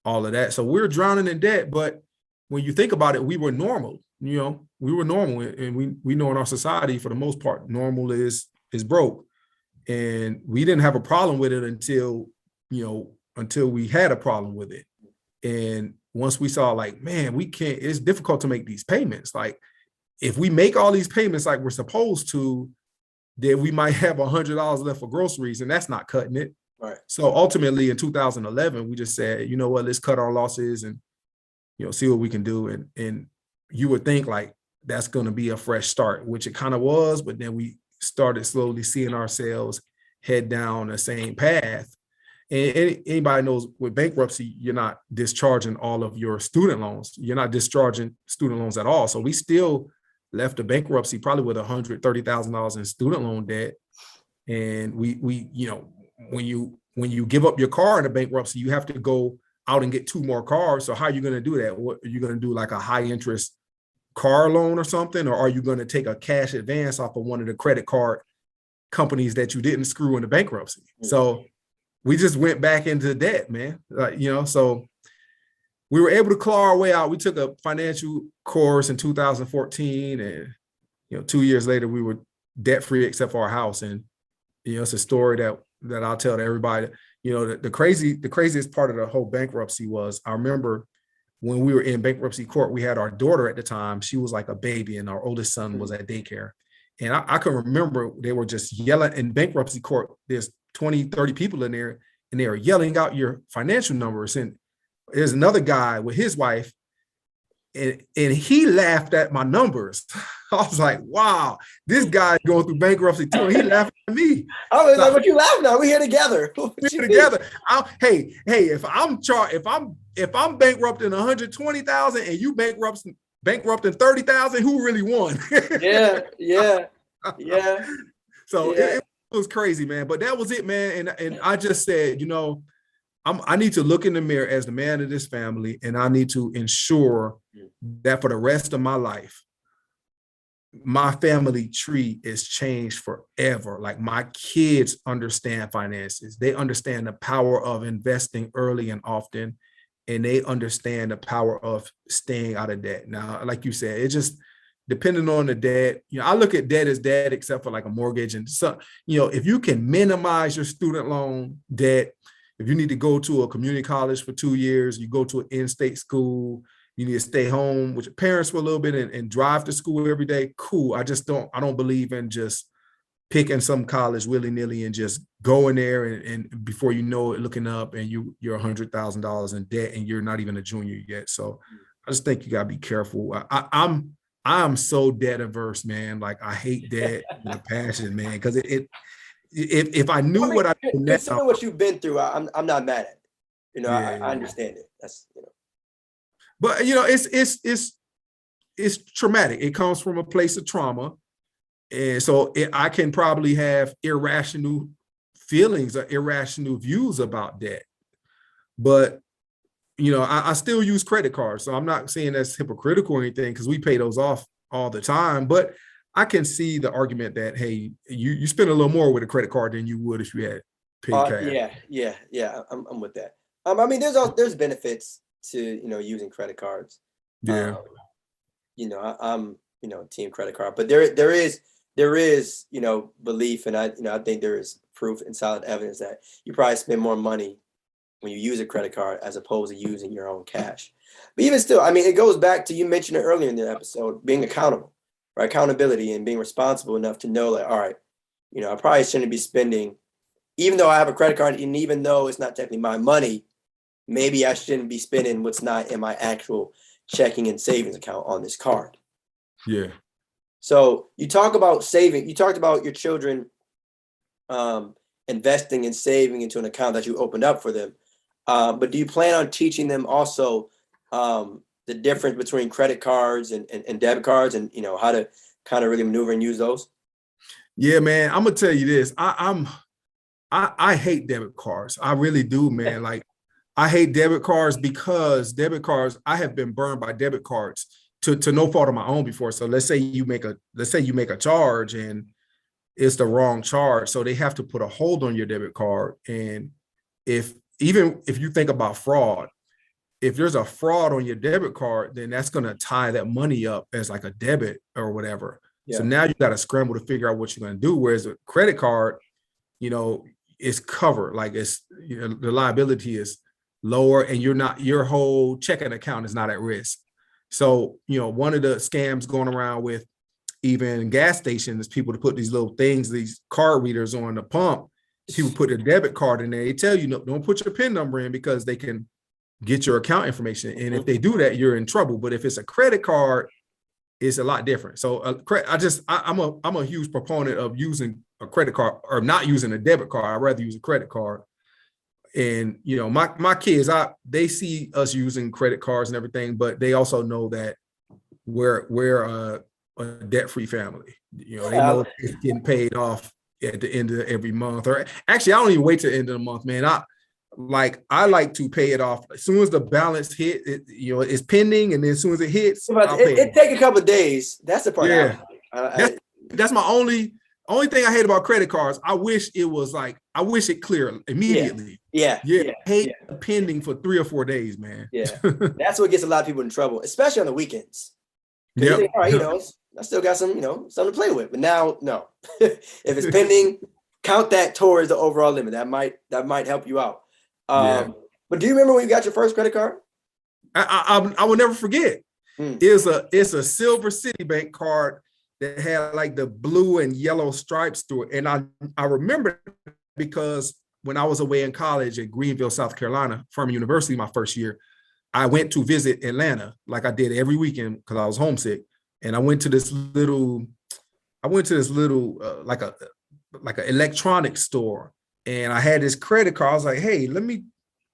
Speaker 2: all of that. So we're drowning in debt. But when you think about it, we were normal. You know, we were normal, and we know in our society, for the most part, normal is broke. And we didn't have a problem with it until we had a problem with it. And once we saw, like, man, it's difficult to make these payments. Like, if we make all these payments like we're supposed to, then we might have $100 left for groceries, and that's not cutting it.
Speaker 1: Right.
Speaker 2: So ultimately in 2011, we just said, you know what, let's cut our losses and, you know, see what we can do. And you would think like that's going to be a fresh start, which it kind of was, but then we started slowly seeing ourselves head down the same path. And anybody knows with bankruptcy, you're not discharging all of your student loans. You're not discharging student loans at all. So we still left the bankruptcy probably with $130,000 in student loan debt. And we, when you give up your car in a bankruptcy, you have to go out and get 2 more cars. So how are you going to do that? What are you going to do, like a high interest car loan or something? Or are you going to take a cash advance off of one of the credit card companies that you didn't screw into bankruptcy? So we just went back into debt, man. So we were able to claw our way out. We took a financial course in 2014, and 2 years later we were debt free except for our house. And it's a story that I'll tell to everybody. The craziest part of the whole bankruptcy was, I remember when we were in bankruptcy court, we had our daughter at the time. She was like a baby, and our oldest son was at daycare. And I can remember they were just yelling in bankruptcy court. There's 20, 30 people in there, and they are yelling out your financial numbers. And there's another guy with his wife, and he laughed at my numbers. I was like, wow, this guy's going through bankruptcy too. And he laughed at me.
Speaker 1: I was like, what you laughing at? We're here together.
Speaker 2: We're together. Hey, if I'm bankrupting 120,000 and you bankrupting 30,000, who really won?
Speaker 1: Yeah.
Speaker 2: So it was crazy, man. But that was it, man. And I just said, I need to look in the mirror as the man of this family, and I need to ensure that for the rest of my life, my family tree is changed forever. Like, my kids understand finances. They understand the power of investing early and often, and they understand the power of staying out of debt. Now, like you said, it's just depending on the debt. I look at debt as debt, except for like a mortgage. And so, if you can minimize your student loan debt, if you need to go to a community college for 2 years, you go to an in-state school, you need to stay home with your parents for a little bit and drive to school every day, cool. I don't believe in just picking some college willy-nilly and just going there and before you know it, looking up and you're $100,000 in debt and you're not even a junior yet. So I just think you gotta be careful. I'm so debt averse, man. Like, I hate debt with a passion, man, because if I knew what I knew now,
Speaker 1: considering what you've been through, I'm not mad at it. I understand it. That's
Speaker 2: But it's traumatic. It comes from a place of trauma, and so I can probably have irrational feelings or irrational views about that. But I still use credit cards, so I'm not saying that's hypocritical or anything, because we pay those off all the time. But I can see the argument that, hey, you spend a little more with a credit card than you would if you had paid cash.
Speaker 1: Yeah. I'm with that. I mean, there's benefits to using credit cards.
Speaker 2: Yeah.
Speaker 1: I'm team credit card, but there is belief, and I think there is proof and solid evidence that you probably spend more money when you use a credit card as opposed to using your own cash. But even still, I mean, it goes back to, you mentioned it earlier in the episode, being accountable. Right? Accountability and being responsible enough to know, like, all right, I probably shouldn't be spending, even though I have a credit card, and even though it's not technically my money, maybe I shouldn't be spending what's not in my actual checking and savings account on this card.
Speaker 2: Yeah.
Speaker 1: So you talk about saving. You talked about your children investing and saving into an account that you opened up for them. But do you plan on teaching them also the difference between credit cards and debit cards, and how to kind of really maneuver and use those?
Speaker 2: Yeah, man, I'm gonna tell you this. I hate debit cards. I really do, man. Like, I hate debit cards because I have been burned by debit cards to no fault of my own before. So let's say you make a charge and it's the wrong charge, so they have to put a hold on your debit card. And even if you think about fraud, if there's a fraud on your debit card, then that's going to tie that money up as like a debit or whatever. Yeah. So now you got to scramble to figure out what you're going to do. Whereas a credit card, it's covered. Like, it's, the liability is lower, and your whole checking account is not at risk. So, one of the scams going around with even gas stations, people to put these little things, these card readers on the pump. People put their debit card in there. They tell you, no, don't put your PIN number in, because they can get your account information. And if they do that, you're in trouble. But if it's a credit card, it's a lot different. So I'm a huge proponent of using a credit card or not using a debit card. I'd rather use a credit card. And my kids, they see us using credit cards and everything, but they also know that we're a debt-free family. They know it's getting paid off at the end of every month. Or actually, I don't even wait till the end of the month, man. I like to pay it off as soon as the balance hit. It's pending, and then as soon as it hits, I'll pay
Speaker 1: it take a couple of days. That's the part.
Speaker 2: Yeah, that's my only thing I hate about credit cards. I wish it cleared immediately.
Speaker 1: Yeah.
Speaker 2: I hate pending for 3 or 4 days, man.
Speaker 1: Yeah, that's what gets a lot of people in trouble, especially on the weekends.
Speaker 2: Yeah.
Speaker 1: All right, I still got some, something to play with. But now, no. If it's pending, count that towards the overall limit. That might help you out. But do you remember when you got your first credit card?
Speaker 2: I will never forget. It's a silver Citibank card that had like the blue and yellow stripes through it. And I remember because when I was away in college at Greenville, South Carolina, Far Youve University, my first year, I went to visit Atlanta like I did every weekend because I was homesick. And I went to this little like an electronics store, and I had this credit card. I was like, hey, let me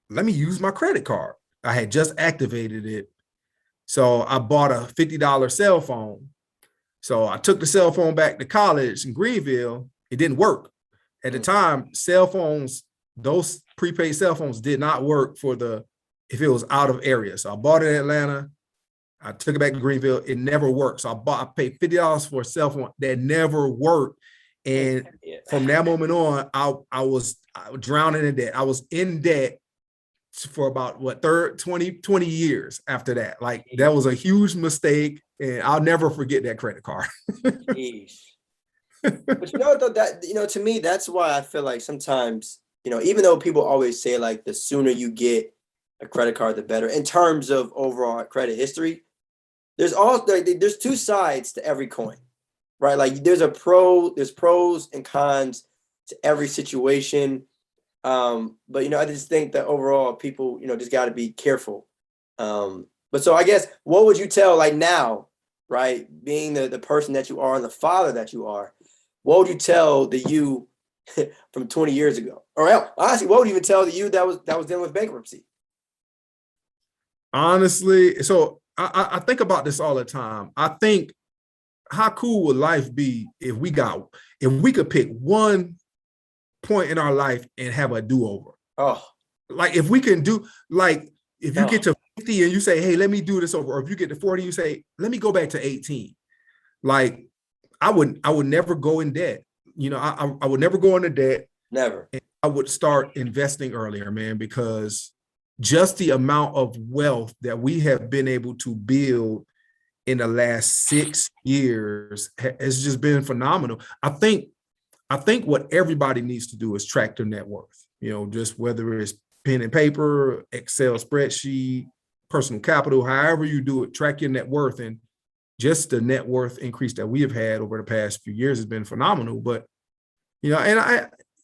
Speaker 2: use my credit card. I had just activated it. So I bought a $50 cell phone. So I took the cell phone back to college in Greenville. It didn't work. At the time, cell phones, those prepaid cell phones did not work if it was out of area. So I bought it in Atlanta. I took it back to Greenville. It never worked. So I paid $50 for a cell phone that never worked. And from that moment on, I was drowning in debt. I was in debt for about 20 years after that. Like, that was a huge mistake, and I'll never forget that credit card.
Speaker 1: But to me, that's why I feel like sometimes, even though people always say like the sooner you get a credit card, the better in terms of overall credit history, there's two sides to every coin, right? Like there's pros and cons to every situation. But I just think that overall people, just got to be careful. But so I guess, what would you tell like now, right? Being the person that you are and the father that you are, what would you tell the you from 20 years ago? Or honestly, what would you even tell the you that was dealing with bankruptcy?
Speaker 2: Honestly, so I think about this all the time. I think, how cool would life be if we could pick one point in our life and have a do-over? Oh, like if we can do, like if you get to 50 and you say, hey, let me do this over, or if you get to 40, you say, let me go back to 18. Like I would never go in debt. I would never go into debt. Never. And I would start investing earlier, man, because just the amount of wealth that we have been able to build in the last 6 years has just been phenomenal. I think what everybody needs to do is track their net worth, just whether it's pen and paper, Excel spreadsheet, personal capital, however you do it, track your net worth. And just the net worth increase that we have had over the past few years has been phenomenal. But, and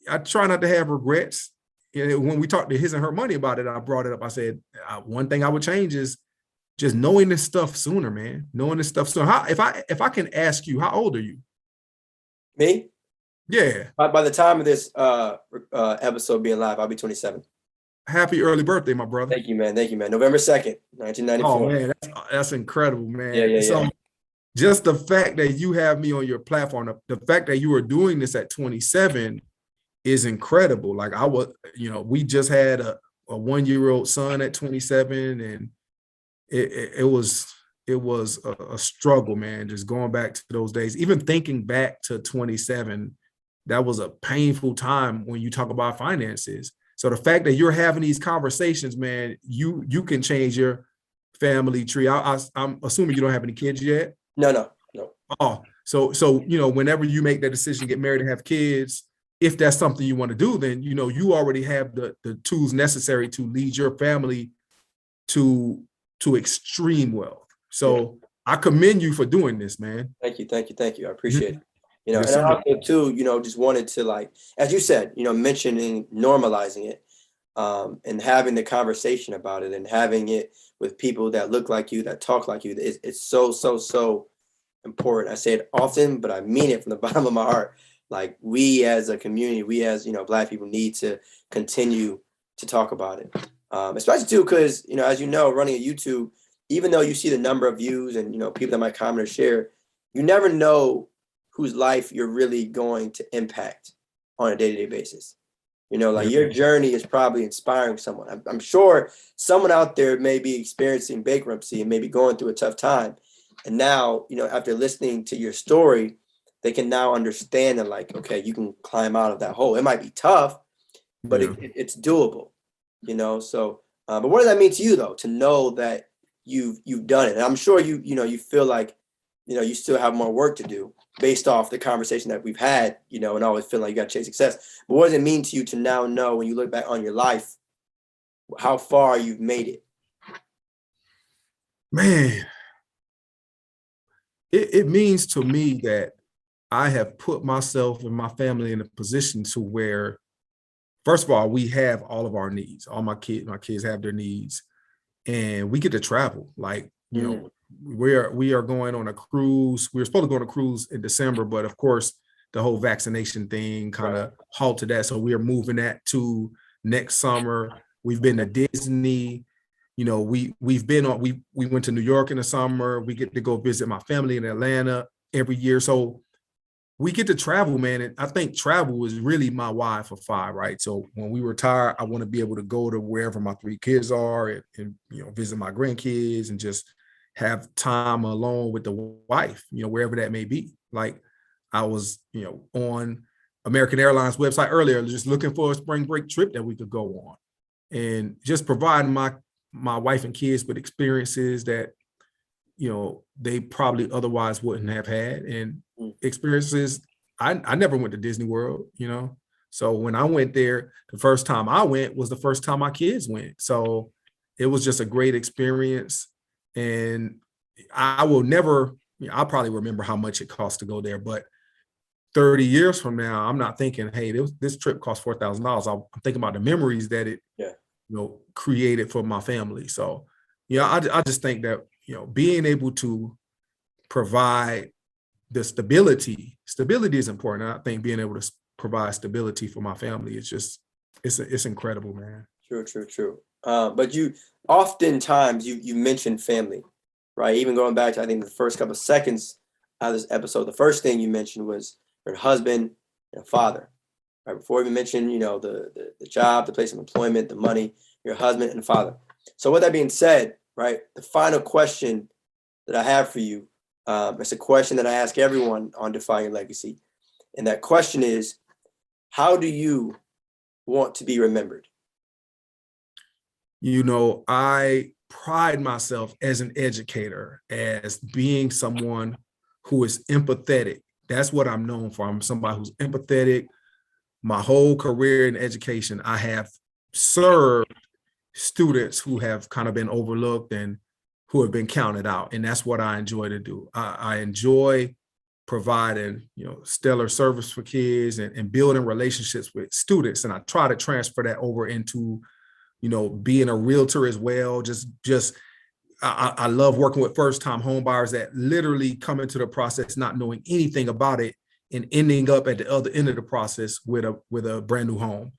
Speaker 2: I try not to have regrets. When we talked to His and Her Money about it, I brought it up. I said, one thing I would change is just knowing this stuff sooner, man. Knowing this stuff sooner. If I can ask you, how old are you? Me? Yeah. By the time of this episode being live, I'll be 27. Happy early birthday, my brother. Thank you, man. November 2nd, 1994. Oh, man, that's incredible, man. Yeah. So just the fact that you have me on your platform, the fact that you are doing this at 27 is incredible. Like we just had a 1-year-old son at 27, and it was a struggle, man. Just going back to those days, even thinking back to 27, that was a painful time when you talk about finances. So the fact that you're having these conversations, man, you can change your family tree. I'm assuming you don't have any kids yet. No. Oh, so whenever you make that decision, get married and have kids, if that's something you want to do, then you already have the tools necessary to lead your family to extreme wealth. So I commend you for doing this, man. Thank you. I appreciate it. And I also too, just wanted to, like, as you said, mentioning normalizing it, and having the conversation about it and having it with people that look like you, that talk like you. It's so important. I say it often, but I mean it from the bottom of my heart. Like, we as a community, we as, Black people need to continue
Speaker 1: to talk about it. Especially too, because, as you know, running a YouTube, even though you see the number of views and, people that might comment or share, you never know whose life you're really going to impact on a day-to-day basis. Your journey is probably inspiring someone. I'm sure someone out there may be experiencing bankruptcy and maybe going through a tough time. And now, after listening to your story, they can now understand that, like, okay, you can climb out of that hole. It might be tough, but it's doable, So, but what does that mean to you, though, to know that you've done it? And I'm sure you feel like, you still have more work to do based off the conversation that we've had, and always feeling like you got to chase success. But what does it mean to you to now know, when you look back on your life, how far you've made it?
Speaker 2: Man, it means to me that I have put myself and my family in a position to where, first of all, we have all of our needs. All my kids have their needs, and we get to travel. Like, we are going on a cruise. We were supposed to go on a cruise in December, but of course, the whole vaccination thing kind of halted that. So we are moving that to next summer. We've been to Disney. We went to New York in the summer. We get to go visit my family in Atlanta every year. So we get to travel, man. And I think travel is really my why for Five, right? So when we retire, I want to be able to go to wherever my 3 kids are and visit my grandkids and just have time alone with the wife, wherever that may be. Like, I was, on American Airlines website earlier, just looking for a spring break trip that we could go on, and just providing my wife and kids with experiences that, they probably otherwise wouldn't have had, and experiences. I never went to Disney World, So when I went there, the first time I went was the first time my kids went. So it was just a great experience. And I will never, I'll probably remember how much it cost to go there, but 30 years from now, I'm not thinking, hey, this trip cost $4,000. I'm thinking about the memories that it, created for my family. So, I just think that, being able to provide the stability is important. I think being able to provide stability for my family is just, it's incredible, man.
Speaker 1: True. But you oftentimes you mention family, right? Even going back to, I think, the first couple of seconds out of this episode, the first thing you mentioned was your husband and father, right? Before you mentioned, the job, the place of employment, the money, your husband and father. So with that being said, right, the final question that I have for you, it's a question that I ask everyone on Defy Your Legacy. And that question is, how do you want to be remembered?
Speaker 2: I pride myself as an educator as being someone who is empathetic. That's what I'm known for. I'm somebody who's empathetic. My whole career in education, I have served students who have kind of been overlooked and who have been counted out. And that's what I enjoy to do. I enjoy providing, stellar service for kids and building relationships with students. And I try to transfer that over into, being a realtor as well. I love working with first-time home buyers that literally come into the process not knowing anything about it and ending up at the other end of the process with a brand new home.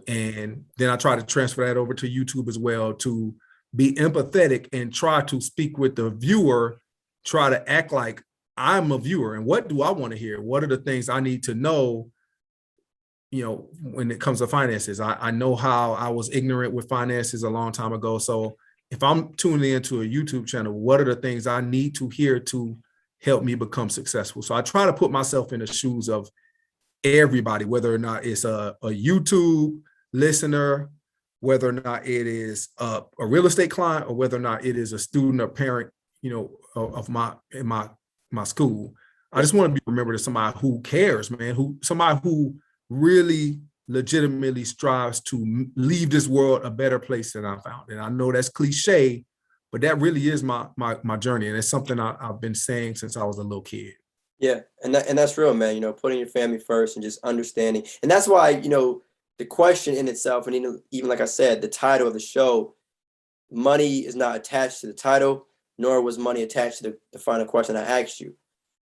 Speaker 2: And then I try to transfer that over to YouTube as well, to be empathetic and try to speak with the viewer, try to act like I'm a viewer. And what do I want to hear? What are the things I need to know, when it comes to finances? I know how I was ignorant with finances a long time ago. So if I'm tuning into a YouTube channel, what are the things I need to hear to help me become successful? So I try to put myself in the shoes of everybody, whether or not it's a YouTube listener, whether or not it is a real estate client, or whether or not it is a student or parent, of my school. I just want to be remembered as somebody who cares, man, somebody who really legitimately strives to leave this world a better place than I found. And I know that's cliche, but that really is my journey. And it's something I've been saying since I was a little kid.
Speaker 1: Yeah. And that's real, man, putting your family first and just understanding. And that's why, the question in itself, and even like I said, the title of the show, money is not attached to the title, nor was money attached to the final question I asked you.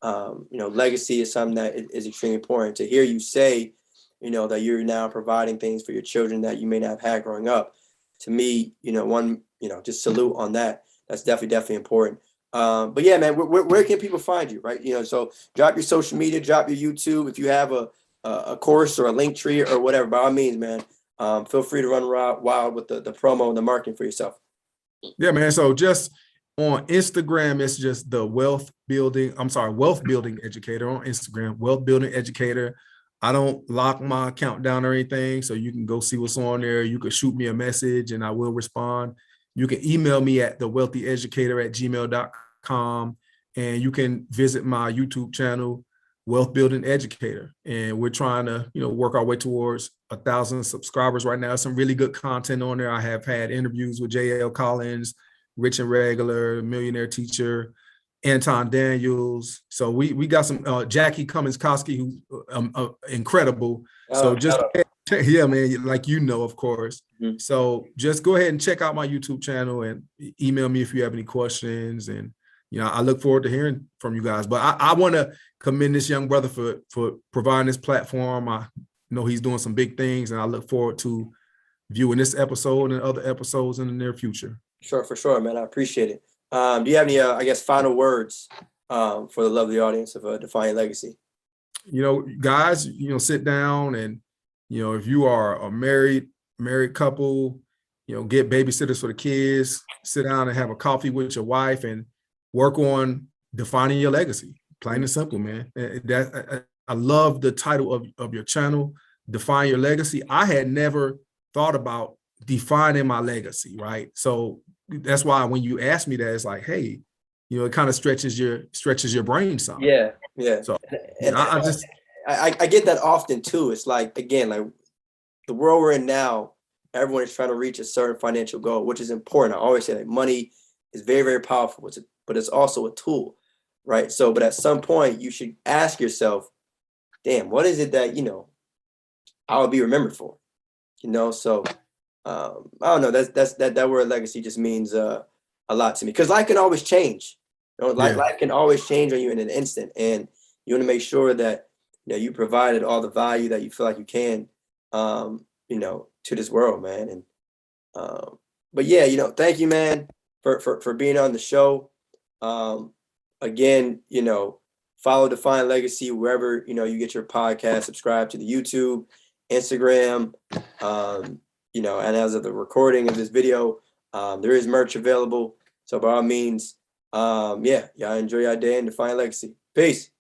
Speaker 1: Legacy is something that is extremely important. To hear you say that you're now providing things for your children that you may not have had growing up. To me, just salute on that. That's definitely important. But yeah, man, where can people find you, right? So drop your social media, drop your YouTube. If you have a course or a link tree or whatever, by all means, man, feel free to run wild with the promo and the marketing for yourself.
Speaker 2: Yeah, man. So just on Instagram, it's just the wealth building educator on Instagram, wealth building educator. I don't lock my account down or anything, so you can go see what's on there. You can shoot me a message and I will respond. You can email me at thewealthyeducator@gmail.com, and you can visit my YouTube channel, Wealth Building Educator. And we're trying to, work our way towards 1,000 subscribers right now. Some really good content on there. I have had interviews with J.L. Collins, Rich and Regular, Millionaire Teacher, Anton Daniels. So we got some Jackie Cummins-Koski, who's incredible. So just yeah, man, like of course. Mm-hmm. So just go ahead and check out my YouTube channel and email me if you have any questions. And I look forward to hearing from you guys. But I want to commend this young brother for providing this platform. I know he's doing some big things, and I look forward to viewing this episode and other episodes in the near future.
Speaker 1: Sure, for sure, man. I appreciate it. Do you have any, final words for the lovely audience of Define Legacy?
Speaker 2: Guys, sit down and, if you are a married couple, get babysitters for the kids, sit down and have a coffee with your wife and work on defining your legacy. Plain and simple, man. I love the title of your channel, Define Your Legacy. I had never thought about defining my legacy, right? So that's why when you ask me that, it's like, hey, it kind of stretches your brain some.
Speaker 1: Yeah.
Speaker 2: So
Speaker 1: I get that often too. It's like, again, like the world we're in now, everyone is trying to reach a certain financial goal, which is important. I always say that money is very, very powerful, but it's also a tool, right? So, but at some point you should ask yourself, damn, what is it that, I will be remembered for? So I don't know. That word legacy just means a lot to me, because life can always change. Life can always change on you in an instant, and you want to make sure that you provided all the value that you feel like you can, to this world, man. And but yeah, thank you, man, for being on the show. Again, follow Define Legacy wherever you get your podcast. Subscribe to the YouTube, Instagram. And as of the recording of this video, there is merch available. So by all means, y'all enjoy your day and Define Legacy. Peace.